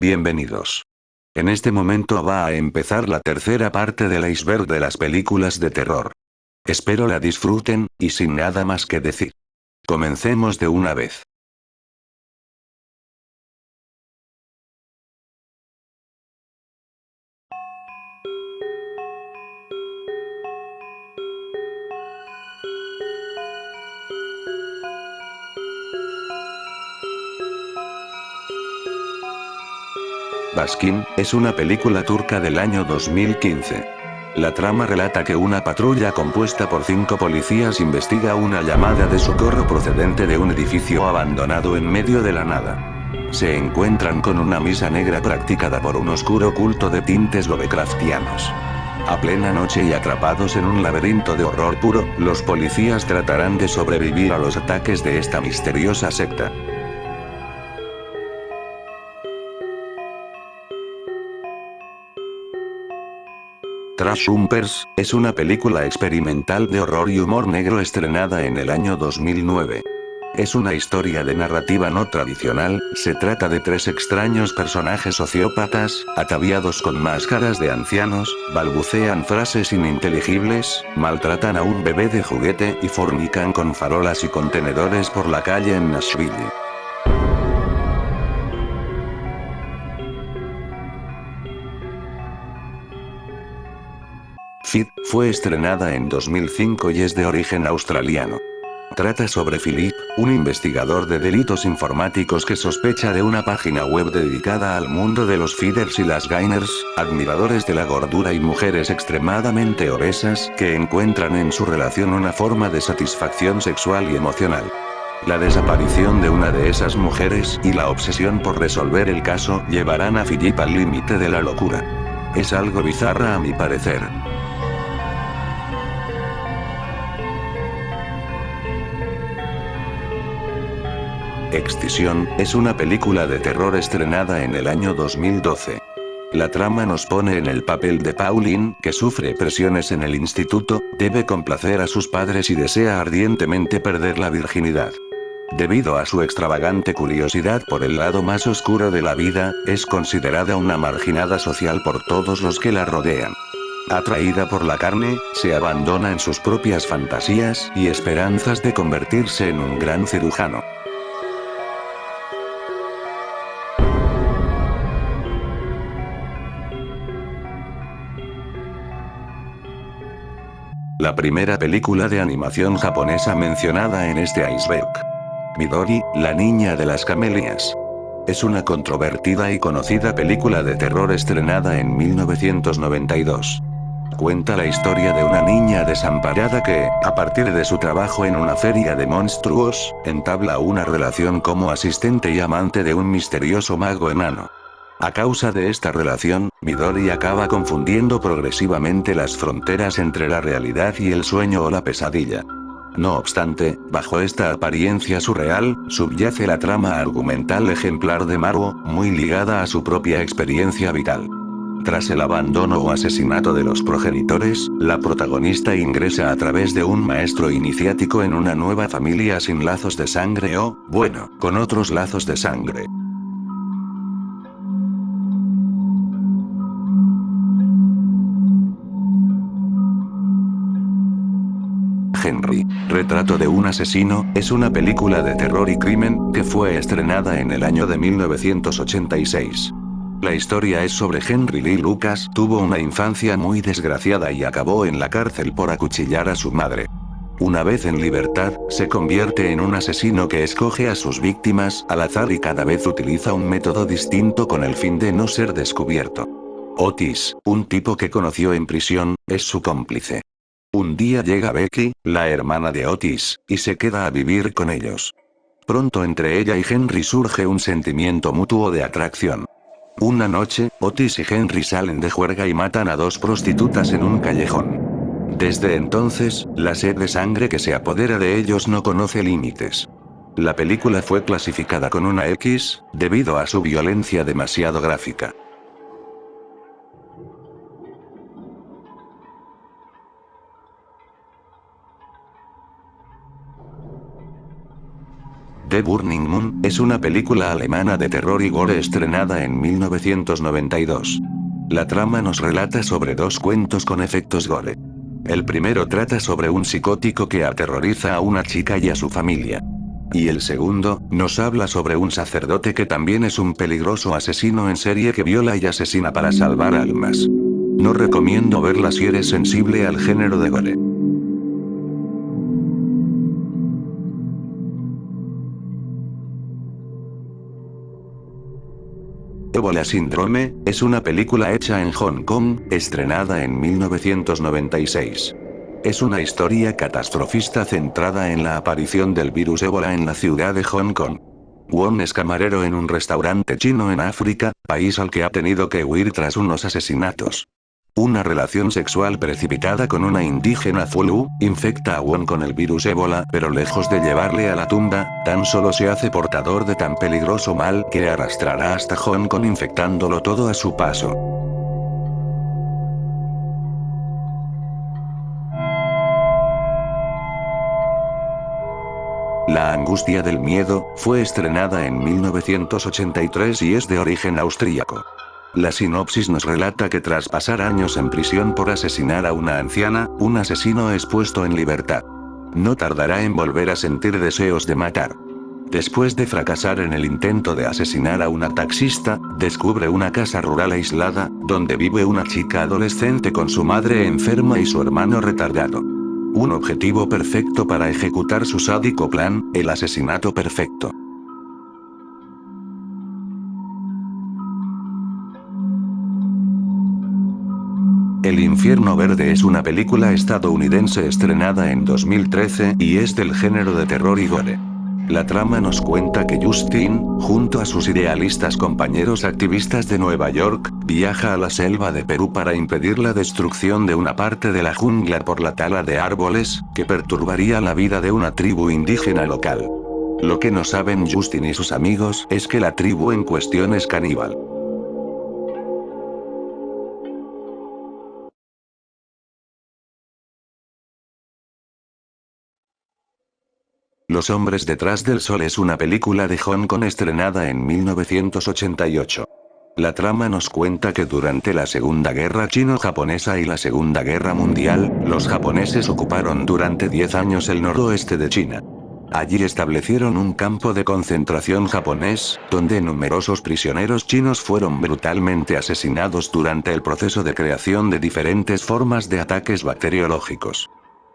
Bienvenidos. En este momento va a empezar la tercera parte del iceberg de las películas de terror. Espero la disfruten, y sin nada más que decir. Comencemos de una vez. Baskin, es una película turca del año 2015. La trama relata que una patrulla compuesta por 5 policías investiga una llamada de socorro procedente de un edificio abandonado en medio de la nada. Se encuentran con una misa negra practicada por un oscuro culto de tintes lovecraftianos. A plena noche y atrapados en un laberinto de horror puro, los policías tratarán de sobrevivir a los ataques de esta misteriosa secta. Trashhumpers, es una película experimental de horror y humor negro estrenada en el año 2009. Es una historia de narrativa no tradicional, se trata de 3 extraños personajes sociópatas, ataviados con máscaras de ancianos, balbucean frases ininteligibles, maltratan a un bebé de juguete y fornican con farolas y contenedores por la calle en Nashville. Fit, fue estrenada en 2005 y es de origen australiano. Trata sobre Philip, un investigador de delitos informáticos que sospecha de una página web dedicada al mundo de los feeders y las gainers, admiradores de la gordura y mujeres extremadamente obesas que encuentran en su relación una forma de satisfacción sexual y emocional. La desaparición de una de esas mujeres y la obsesión por resolver el caso llevarán a Philip al límite de la locura. Es algo bizarra a mi parecer. Excision, es una película de terror estrenada en el año 2012. La trama nos pone en el papel de Pauline, que sufre presiones en el instituto, debe complacer a sus padres y desea ardientemente perder la virginidad. Debido a su extravagante curiosidad por el lado más oscuro de la vida, es considerada una marginada social por todos los que la rodean. Atraída por la carne, se abandona en sus propias fantasías y esperanzas de convertirse en un gran cirujano. La primera película de animación japonesa mencionada en este iceberg. Midori, la niña de las camelias. Es una controvertida y conocida película de terror estrenada en 1992. Cuenta la historia de una niña desamparada que, a partir de su trabajo en una feria de monstruos, entabla una relación como asistente y amante de un misterioso mago enano. A causa de esta relación, Midori acaba confundiendo progresivamente las fronteras entre la realidad y el sueño o la pesadilla. No obstante, bajo esta apariencia surreal, subyace la trama argumental ejemplar de Maruo, muy ligada a su propia experiencia vital. Tras el abandono o asesinato de los progenitores, la protagonista ingresa a través de un maestro iniciático en una nueva familia sin lazos de sangre o, bueno, con otros lazos de sangre. Henry, retrato de un asesino, es una película de terror y crimen, que fue estrenada en el año de 1986. La historia es sobre Henry Lee Lucas, tuvo una infancia muy desgraciada y acabó en la cárcel por acuchillar a su madre. Una vez en libertad, se convierte en un asesino que escoge a sus víctimas al azar y cada vez utiliza un método distinto con el fin de no ser descubierto. Otis, un tipo que conoció en prisión, es su cómplice. Un día llega Becky, la hermana de Otis, y se queda a vivir con ellos. Pronto entre ella y Henry surge un sentimiento mutuo de atracción. Una noche, Otis y Henry salen de juerga y matan a 2 prostitutas en un callejón. Desde entonces, la sed de sangre que se apodera de ellos no conoce límites. La película fue clasificada con una X, debido a su violencia demasiado gráfica. The Burning Moon es una película alemana de terror y gore estrenada en 1992. La trama nos relata sobre dos cuentos con efectos gore. El primero trata sobre un psicótico que aterroriza a una chica y a su familia. Y el segundo, nos habla sobre un sacerdote que también es un peligroso asesino en serie que viola y asesina para salvar almas. No recomiendo verla si eres sensible al género de gore. Ébola Síndrome, es una película hecha en Hong Kong, estrenada en 1996. Es una historia catastrofista centrada en la aparición del virus ébola en la ciudad de Hong Kong. Won es camarero en un restaurante chino en África, país al que ha tenido que huir tras unos asesinatos. Una relación sexual precipitada con una indígena Zulu, infecta a Won con el virus ébola, pero lejos de llevarle a la tumba, tan solo se hace portador de tan peligroso mal que arrastrará hasta Hong Kong infectándolo todo a su paso. La angustia del miedo, fue estrenada en 1983 y es de origen austríaco. La sinopsis nos relata que tras pasar años en prisión por asesinar a una anciana, un asesino es puesto en libertad. No tardará en volver a sentir deseos de matar. Después de fracasar en el intento de asesinar a una taxista, descubre una casa rural aislada, donde vive una chica adolescente con su madre enferma y su hermano retardado. Un objetivo perfecto para ejecutar su sádico plan, el asesinato perfecto. El Infierno Verde es una película estadounidense estrenada en 2013 y es del género de terror y gore. La trama nos cuenta que Justin, junto a sus idealistas compañeros activistas de Nueva York, viaja a la selva de Perú para impedir la destrucción de una parte de la jungla por la tala de árboles, que perturbaría la vida de una tribu indígena local. Lo que no saben Justin y sus amigos es que la tribu en cuestión es caníbal. Los hombres detrás del sol es una película de Hong Kong estrenada en 1988. La trama nos cuenta que durante la Segunda Guerra Chino-Japonesa y la Segunda Guerra Mundial, los japoneses ocuparon durante 10 años el noroeste de China. Allí establecieron un campo de concentración japonés, donde numerosos prisioneros chinos fueron brutalmente asesinados durante el proceso de creación de diferentes formas de ataques bacteriológicos.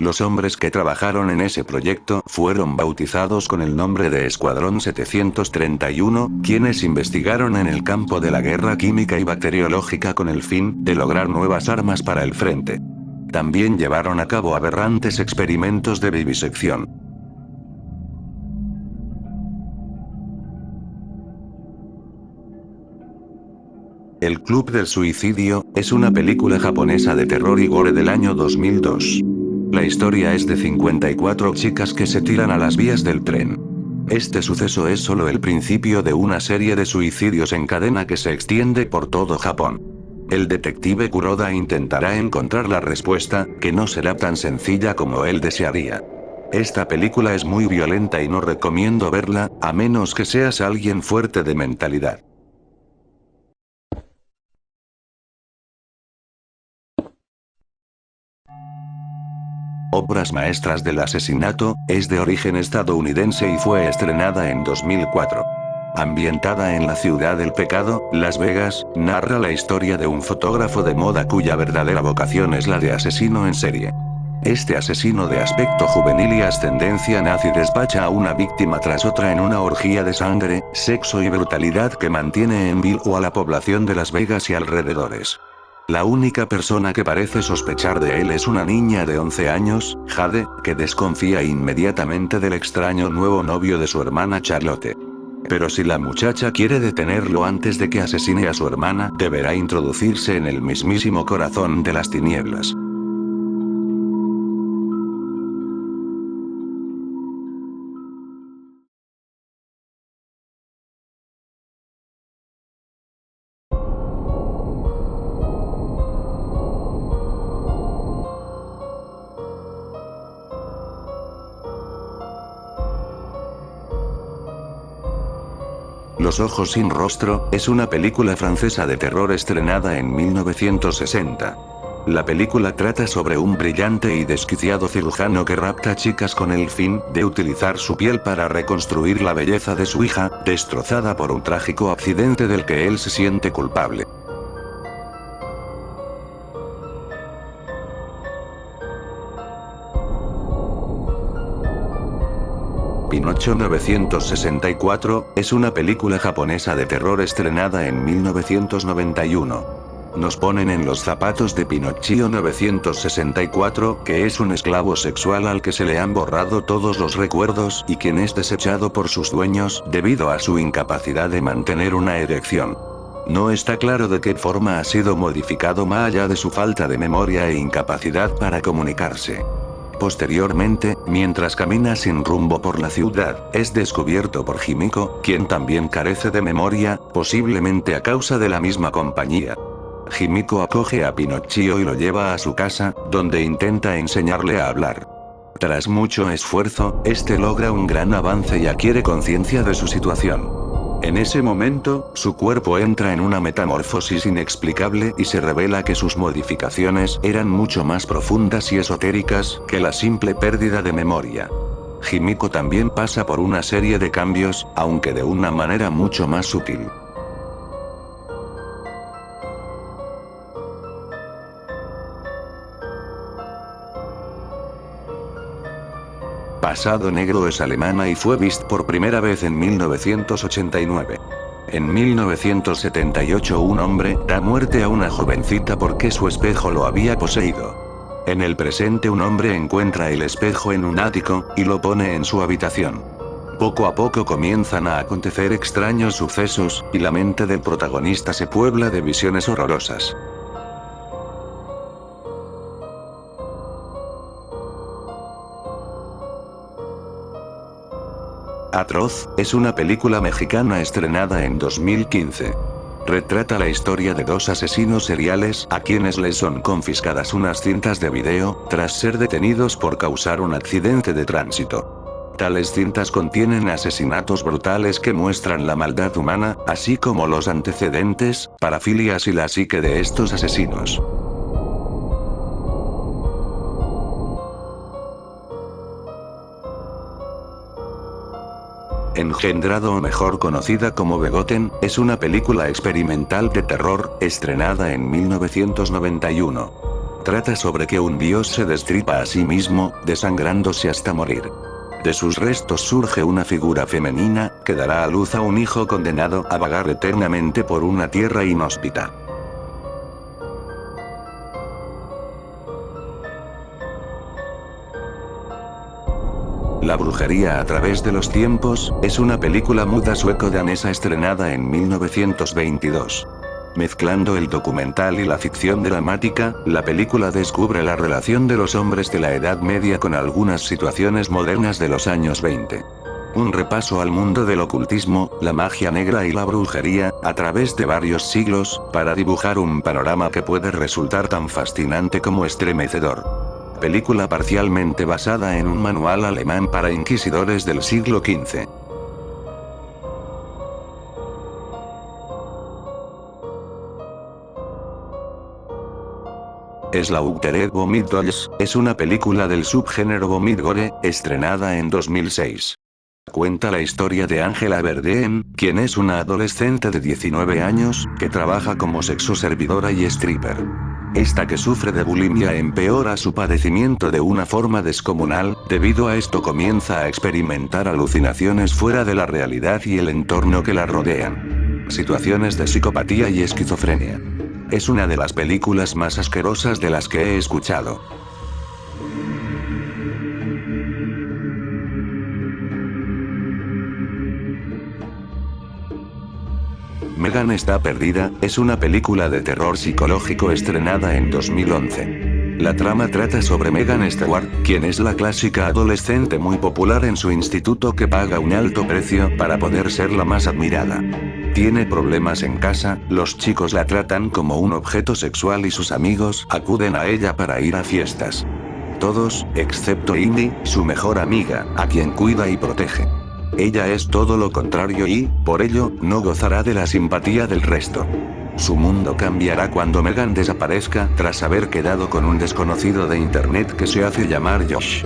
Los hombres que trabajaron en ese proyecto fueron bautizados con el nombre de Escuadrón 731, quienes investigaron en el campo de la guerra química y bacteriológica con el fin de lograr nuevas armas para el frente. También llevaron a cabo aberrantes experimentos de vivisección. El Club del Suicidio, es una película japonesa de terror y gore del año 2002. La historia es de 54 chicas que se tiran a las vías del tren. Este suceso es solo el principio de una serie de suicidios en cadena que se extiende por todo Japón. El detective Kuroda intentará encontrar la respuesta, que no será tan sencilla como él desearía. Esta película es muy violenta y no recomiendo verla, a menos que seas alguien fuerte de mentalidad. Obras maestras del asesinato, es de origen estadounidense y fue estrenada en 2004. Ambientada en la ciudad del pecado, Las Vegas, narra la historia de un fotógrafo de moda cuya verdadera vocación es la de asesino en serie. Este asesino de aspecto juvenil y ascendencia nazi despacha a una víctima tras otra en una orgía de sangre, sexo y brutalidad que mantiene en vilo a la población de Las Vegas y alrededores. La única persona que parece sospechar de él es una niña de 11 años, Jade, que desconfía inmediatamente del extraño nuevo novio de su hermana Charlotte. Pero si la muchacha quiere detenerlo antes de que asesine a su hermana, deberá introducirse en el mismísimo corazón de las tinieblas. Los ojos sin rostro, es una película francesa de terror estrenada en 1960. La película trata sobre un brillante y desquiciado cirujano que rapta chicas con el fin de utilizar su piel para reconstruir la belleza de su hija, destrozada por un trágico accidente del que él se siente culpable. Pinocho 964, es una película japonesa de terror estrenada en 1991. Nos ponen en los zapatos de Pinocchio 964, que es un esclavo sexual al que se le han borrado todos los recuerdos y quien es desechado por sus dueños debido a su incapacidad de mantener una erección. No está claro de qué forma ha sido modificado más allá de su falta de memoria e incapacidad para comunicarse. Posteriormente, mientras camina sin rumbo por la ciudad, es descubierto por Himiko, quien también carece de memoria, posiblemente a causa de la misma compañía. Himiko acoge a Pinocchio y lo lleva a su casa, donde intenta enseñarle a hablar. Tras mucho esfuerzo, este logra un gran avance y adquiere conciencia de su situación. En ese momento, su cuerpo entra en una metamorfosis inexplicable y se revela que sus modificaciones eran mucho más profundas y esotéricas que la simple pérdida de memoria. Himiko también pasa por una serie de cambios, aunque de una manera mucho más sutil. Pasado Negro es alemana y fue vista por primera vez en 1989. En 1978 un hombre da muerte a una jovencita porque su espejo lo había poseído. En el presente un hombre encuentra el espejo en un ático, y lo pone en su habitación. Poco a poco comienzan a acontecer extraños sucesos, y la mente del protagonista se puebla de visiones horrorosas. Atroz, es una película mexicana estrenada en 2015. Retrata la historia de dos asesinos seriales a quienes les son confiscadas unas cintas de video, tras ser detenidos por causar un accidente de tránsito. Tales cintas contienen asesinatos brutales que muestran la maldad humana, así como los antecedentes, parafilias y la psique de estos asesinos. Engendrado o mejor conocida como Begotten, es una película experimental de terror, estrenada en 1991. Trata sobre que un dios se destripa a sí mismo, desangrándose hasta morir. De sus restos surge una figura femenina, que dará a luz a un hijo condenado a vagar eternamente por una tierra inhóspita. La brujería a través de los tiempos, es una película muda sueco-danesa estrenada en 1922. Mezclando el documental y la ficción dramática, la película descubre la relación de los hombres de la Edad Media con algunas situaciones modernas de los años 20. Un repaso al mundo del ocultismo, la magia negra y la brujería, a través de varios siglos, para dibujar un panorama que puede resultar tan fascinante como estremecedor. Película parcialmente basada en un manual alemán para inquisidores del siglo XV. Slaughtered Vomit Dolls, es una película del subgénero Vomit Gore, estrenada en 2006. Cuenta la historia de Angela Verdeen, quien es una adolescente de 19 años, que trabaja como sexoservidora y stripper. Esta que sufre de bulimia empeora su padecimiento de una forma descomunal, debido a esto comienza a experimentar alucinaciones fuera de la realidad y el entorno que la rodean. Situaciones de psicopatía y esquizofrenia. Es una de las películas más asquerosas de las que he escuchado. Megan está perdida, es una película de terror psicológico estrenada en 2011. La trama trata sobre Megan Stewart, quien es la clásica adolescente muy popular en su instituto que paga un alto precio para poder ser la más admirada. Tiene problemas en casa, los chicos la tratan como un objeto sexual y sus amigos acuden a ella para ir a fiestas. Todos, excepto Indy, su mejor amiga, a quien cuida y protege. Ella es todo lo contrario y, por ello, no gozará de la simpatía del resto. Su mundo cambiará cuando Megan desaparezca tras haber quedado con un desconocido de internet que se hace llamar Josh.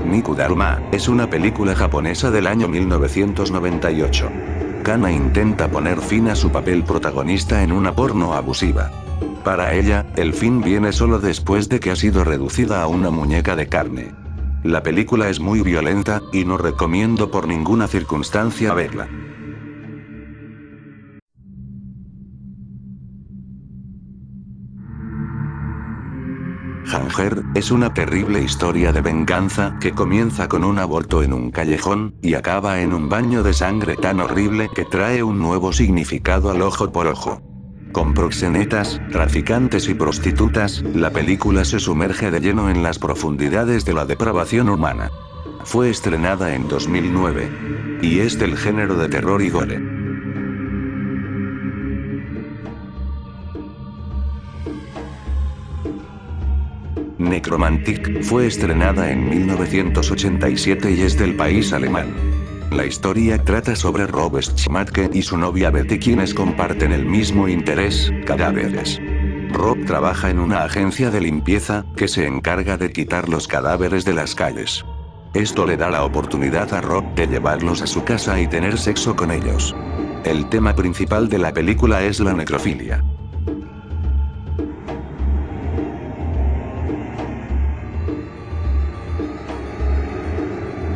Niku Dharma es una película japonesa del año 1998. Kana intenta poner fin a su papel protagonista en una porno abusiva. Para ella, el fin viene solo después de que ha sido reducida a una muñeca de carne. La película es muy violenta, y no recomiendo por ninguna circunstancia verla. Hanger es una terrible historia de venganza que comienza con un aborto en un callejón, y acaba en un baño de sangre tan horrible que trae un nuevo significado al ojo por ojo. Con proxenetas, traficantes y prostitutas, la película se sumerge de lleno en las profundidades de la depravación humana. Fue estrenada en 2009. Y es del género de terror y gore. Necromantic fue estrenada en 1987 y es del país alemán. La historia trata sobre Rob Schmatke y su novia Betty, quienes comparten el mismo interés, cadáveres. Rob trabaja en una agencia de limpieza, que se encarga de quitar los cadáveres de las calles. Esto le da la oportunidad a Rob de llevarlos a su casa y tener sexo con ellos. El tema principal de la película es la necrofilia.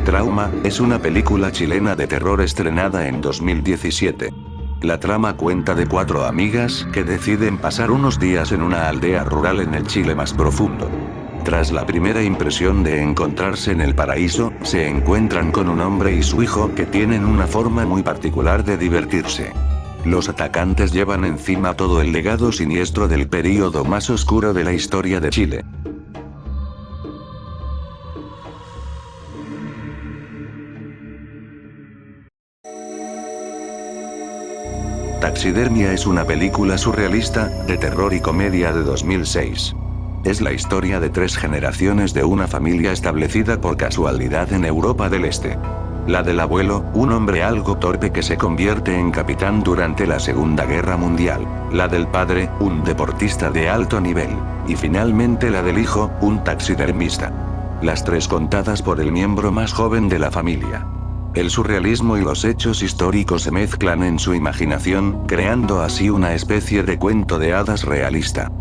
Trauma es una película chilena de terror estrenada en 2017. La trama cuenta de 4 amigas que deciden pasar unos días en una aldea rural en el Chile más profundo. Tras la primera impresión de encontrarse en el paraíso, se encuentran con un hombre y su hijo que tienen una forma muy particular de divertirse. Los atacantes llevan encima todo el legado siniestro del período más oscuro de la historia de Chile. Taxidermia es una película surrealista, de terror y comedia de 2006. Es la historia de 3 generaciones de una familia establecida por casualidad en Europa del Este. La del abuelo, un hombre algo torpe que se convierte en capitán durante la Segunda Guerra Mundial. La del padre, un deportista de alto nivel. Y finalmente la del hijo, un taxidermista. Las 3 contadas por el miembro más joven de la familia. El surrealismo y los hechos históricos se mezclan en su imaginación, creando así una especie de cuento de hadas realista.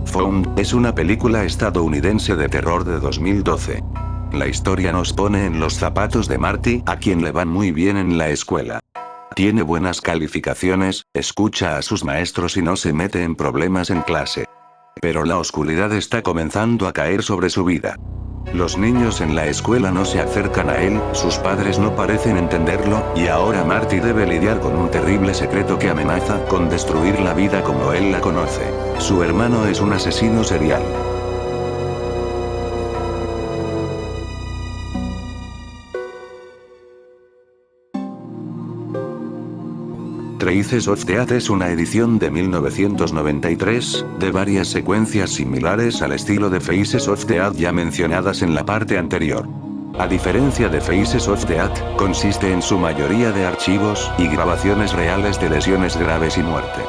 Found es una película estadounidense de terror de 2012. La historia nos pone en los zapatos de Marty, a quien le van muy bien en la escuela. Tiene buenas calificaciones, escucha a sus maestros y no se mete en problemas en clase. Pero la oscuridad está comenzando a caer sobre su vida. Los niños en la escuela no se acercan a él, sus padres no parecen entenderlo, y ahora Marty debe lidiar con un terrible secreto que amenaza con destruir la vida como él la conoce. Su hermano es un asesino serial. Traces of Death es una edición de 1993, de varias secuencias similares al estilo de Faces of Death ya mencionadas en la parte anterior. A diferencia de Faces of Death, consiste en su mayoría de archivos y grabaciones reales de lesiones graves y muerte.